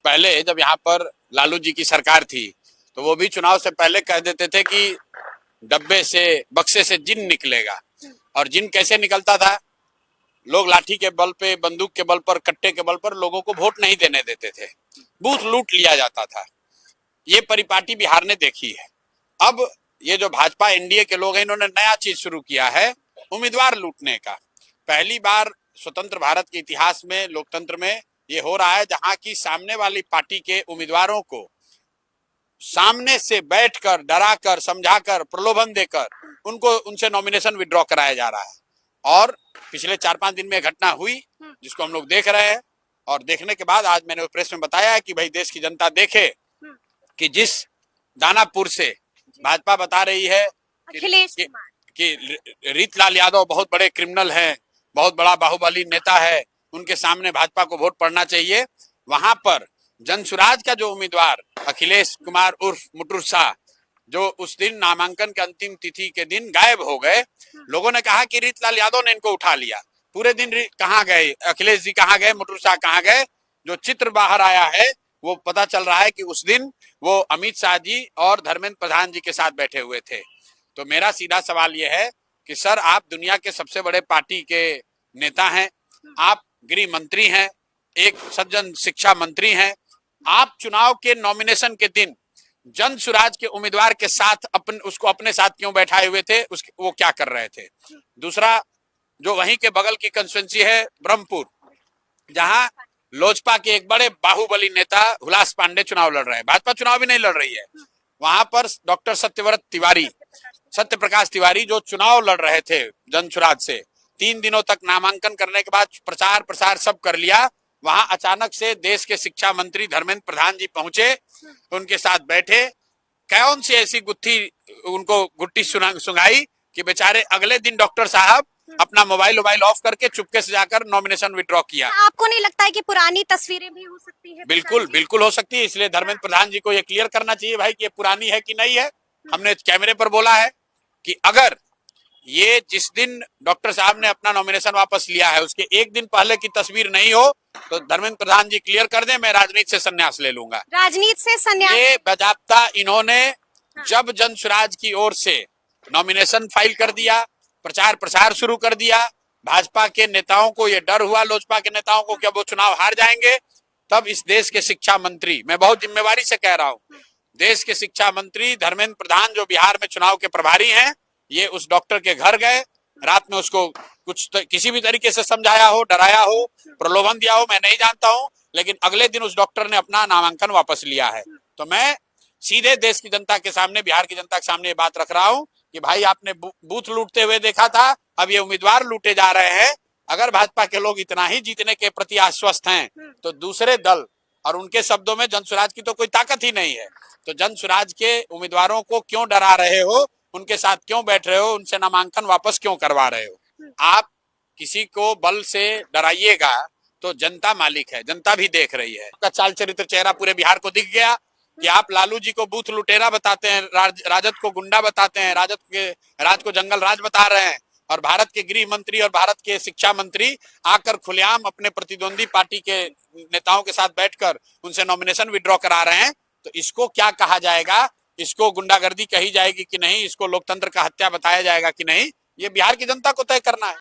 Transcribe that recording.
पहले जब यहाँ पर लालू जी की सरकार थी तो वो भी चुनाव से पहले कह देते थे कि डब्बे से बक्से से जिन निकलेगा। और जिन कैसे निकलता था? लोग लाठी के बल पे, बंदूक के बल पर, कट्टे के बल पर लोगों को वोट नहीं देने देते थे, बूथ लूट लिया जाता था। ये परिपाटी बिहार ने देखी है। अब ये जो भाजपा एनडीए के लोग हैं, इन्होंने नया चीज शुरू किया है, उम्मीदवार लूटने का। पहली बार स्वतंत्र भारत के इतिहास में, लोकतंत्र में ये हो रहा है जहां की सामने वाली पार्टी के उम्मीदवारों को सामने से बैठकर, डराकर, समझाकर, प्रलोभन देकर उनसे नॉमिनेशन विड्रॉ कराया जा रहा है। और पिछले 4-5 दिन में घटना हुई जिसको हम लोग देख रहे हैं। और देखने के बाद आज मैंने प्रेस में बताया है कि भाई देश की जनता देखे कि जिस दानापुर से भाजपा बता रही है कि रीतलाल यादव बहुत बड़े क्रिमिनल हैं, बहुत बड़ा बाहुबली नेता है, उनके सामने भाजपा को वोट पड़ना चाहिए, वहां पर जनसुराज का जो उम्मीदवार अखिलेश कुमार उर्फ मुटुर शाह, जो उस दिन नामांकन के अंतिम तिथि के दिन गायब हो गए, लोगों ने कहा कि रीतलाल यादव ने इनको उठा लिया। पूरे दिन कहाँ गए अखिलेश जी, कहाँ गए मुटुर शाह, कहाँ गए? जो चित्र बाहर आया है वो पता चल रहा है कि उस दिन वो अमित शाह जी और धर्मेंद्र प्रधान जी के साथ बैठे हुए थे। तो मेरा सीधा सवाल ये है कि सर, आप दुनिया के सबसे बड़े पार्टी के नेता हैं, आप गृह मंत्री हैं, एक सज्जन शिक्षा मंत्री हैं, आप चुनाव के नॉमिनेशन के दिन जन सुराज के उम्मीदवार के साथ उसको अपने साथ क्यों बैठाए हुए थे? वो क्या कर रहे थे? दूसरा, जो वहीं के बगल की कंस्टिट्यूंसी है ब्रह्मपुर, जहां लोजपा के एक बड़े बाहुबली नेता हुलास पांडे चुनाव लड़ रहे हैं, भाजपा चुनाव भी नहीं लड़ रही है, वहां पर डॉक्टर सत्यप्रकाश तिवारी जो चुनाव लड़ रहे थे जनसुराज से, 3 दिनों तक नामांकन करने के बाद प्रचार प्रसार सब कर लिया, वहां अचानक से देश के शिक्षा मंत्री धर्मेंद्र प्रधान जी पहुंचे, उनके साथ बैठे, कौन सी ऐसी उनको गुट्टी सुंघाई कि बेचारे अगले दिन डॉक्टर साहब अपना मोबाइल ऑफ करके चुपके से जाकर नॉमिनेशन विड्रॉ किया। आपको नहीं लगता है कि पुरानी तस्वीरें भी हो सकती है? बिल्कुल हो सकती है। इसलिए धर्मेंद्र प्रधान जी को ये क्लियर करना चाहिए भाई कि ये पुरानी है कि नहीं है। हमने कैमरे पर बोला है कि अगर ये जिस दिन डॉक्टर साहब ने अपना नॉमिनेशन वापस लिया है उसके एक दिन पहले की तस्वीर नहीं हो तो धर्मेंद्र प्रधान जी क्लियर कर दें, मैं राजनीति से संन्यास ले लूंगा। राजनीति से संन्यास? ये बाजाप्ता इन्होंने जब जनसुराज की ओर से नॉमिनेशन फाइल कर दिया, प्रचार प्रसार शुरू कर दिया, भाजपा के नेताओं को ये डर हुआ, लोजपा के नेताओं को कि अब वो चुनाव हार जाएंगे, तब इस देश के शिक्षा मंत्री, मैं बहुत जिम्मेवारी से कह रहा हूँ, देश के शिक्षा मंत्री धर्मेंद्र प्रधान जो बिहार में चुनाव के प्रभारी हैं, ये उस डॉक्टर के घर गए, रात में उसको किसी भी तरीके से समझाया हो, डराया हो, प्रलोभन दिया हो, मैं नहीं जानता हूं, लेकिन अगले दिन उस डॉक्टर ने अपना नामांकन वापस लिया है। तो मैं सीधे देश की जनता के सामने, बिहार की जनता के सामने ये बात रख रहा हूं कि भाई आपने बूथ लूटते हुए देखा था, अब ये उम्मीदवार लूटे जा रहे हैं। अगर भाजपा के लोग इतना ही जीतने के प्रति आश्वस्त हैं तो दूसरे दल, और उनके शब्दों में जनसुराज की तो कोई ताकत ही नहीं है, तो जनसुराज के उम्मीदवारों को क्यों डरा रहे हो, उनके साथ क्यों बैठ रहे हो, उनसे नामांकन वापस क्यों करवा रहे हो? आप किसी को बल से डराइएगा तो जनता मालिक है, जनता भी देख रही है। आपका चाल चरित्र चेहरा पूरे बिहार को दिख गया कि आप लालू जी को बूथ लुटेरा बताते हैं, राजद को गुंडा बताते हैं, राज को जंगल राज बता रहे हैं, और भारत के गृह मंत्री और भारत के शिक्षा मंत्री आकर खुलेआम अपने प्रतिद्वंदी पार्टी के नेताओं के साथ बैठकर उनसे नॉमिनेशन विड्रॉ करा रहे हैं। तो इसको क्या कहा जाएगा? इसको गुंडागर्दी कही जाएगी कि नहीं? इसको लोकतंत्र का हत्या बताया जाएगा कि नहीं? ये बिहार की जनता को तय करना है।